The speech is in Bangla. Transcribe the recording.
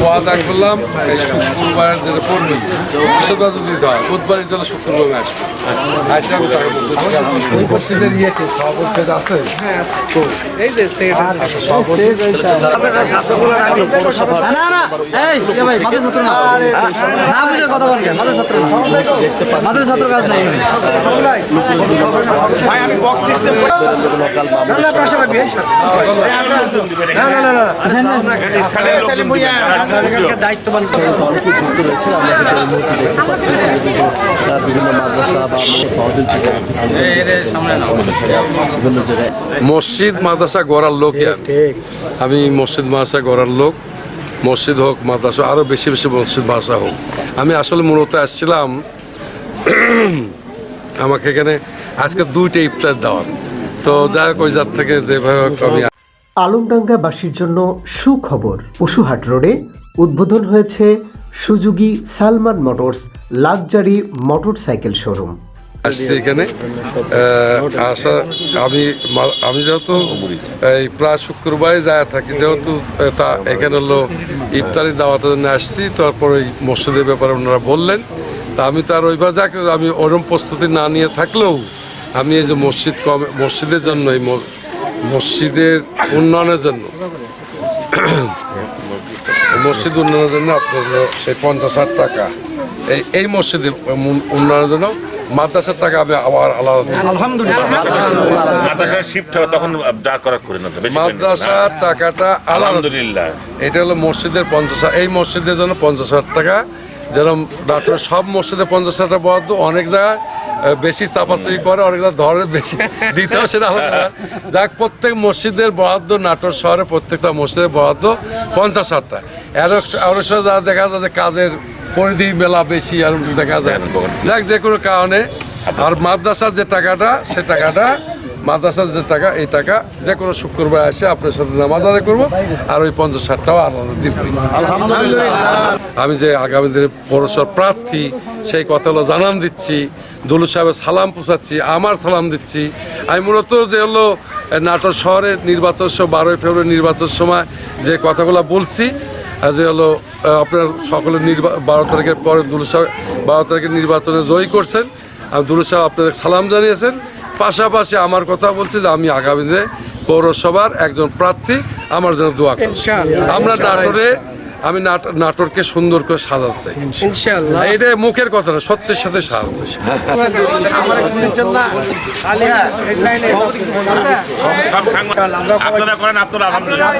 ওয়াদা করলাম এই শুক্রবার যেটা পড়বে বৃহস্পতিবার যদি দিতে হয় বুধবারের জন্য শুক্রবার আসবে আসে আমি টাকা বলছি সভাপতি আছে দায়িত্ববান যুক্ত রয়েছে বিভিন্ন মাদ্রাসা বা বিভিন্ন জায়গায় মসজিদ মাদ্রাসা গড়ার লোক আমি মসজিদ মাদ্রাসা গড়ার লোক মসজিদ হোক মাদ্রাসা আরও বেশি বেশি মসজিদ মাদ্রাসা হোক আমি আসলে মূলত আসছিলাম আমাকে এখানে আজকে 2টা ইফতার দাওয়াত তো যাই হোক ওই জাত থেকে যেভাবে আমি আলমডাঙ্গাবাসীর জন্য সুখবর পশুহাট রোডে উদ্বোধন হয়েছে Suzuki Salman motors luxury motorcycle showroom আসছি এখানে আমি যেহেতু এই প্রায় শুক্রবারে যায় থাকি যেহেতু তা এখানে হলো ইফতারি দাওয়াতের জন্য আসছি তারপরে ওই মসজিদের ব্যাপারে ওনারা বললেন তা আমি তার ওইভাবে যাকে আমি ওরম প্রস্তুতি না নিয়ে থাকলেও আমি এই যে মসজিদের জন্য এই মসজিদের উন্নয়নের জন্য মসজিদ উন্নয়নের জন্য আপনার সেই 50,000 টাকা এই মসজিদের উন্নয়নের জন্য মাদ্রাসার টাকা আমি আবার আলাদা মাদ্রাসার টাকাটা আলহামদুলিল্লাহ এটা হলো মসজিদের 50,000 এই মসজিদের জন্য 50,000 টাকা যেরকম ডাক্তার সব মসজিদে 50,000 টাকা বরাদ্দ অনেক জায়গায় বেশি চাপাচাপি করে অনেক জায়গায় ধরে বেশি দিতেও সেটা আলাদা যাক প্রত্যেক মসজিদের বরাদ্দ নাটোর শহরে প্রত্যেকটা মসজিদের বরাদ্দ 50,000 টাকা আরো যা দেখা যায় যে কাজের পরিধি মেলা বেশি আর দেখা যায় যাক যে কোনো কারণে আর মাদ্রাসার যে টাকাটা সে টাকাটা মাদ্রাসার যে টাকা এই টাকা যে কোনো শুক্রবার এসে আপনার সাথে নামাজ আদায় করবো আর ওই 50,000 টাকাও আলাদা দিব আমি যে আগামী দিনে পৌরসভার প্রার্থী সেই কথাগুলো জানান দিচ্ছি দুলু সাহেবের সালাম পৌঁছাচ্ছি আমার সালাম দিচ্ছি আমি মূলত যে হলো নাটোর শহরের নির্বাচন 12 ফেব্রুয়ারি নির্বাচন সময় যে কথাগুলো বলছি যে হলো আপনার সকলের 12 তারিখের পরে দুলু সাহেব 12 তারিখের নির্বাচনে জয়ী করছেন আর দুলু সাহেব আপনাদের সালাম জানিয়েছেন পাশাপাশি আমার কথা বলছি যে আমি আগামী দিনে পৌরসভার একজন প্রার্থী আমার জন্য দোয়া করছি আমরা আমি নাটোরকে সুন্দর করে সাজাতে চাই ইনশাআল্লাহ এটা মুখের কথা না সত্যের সাথে সাজাতে আপনারা করেন আপনারা আলহামদুলিল্লাহ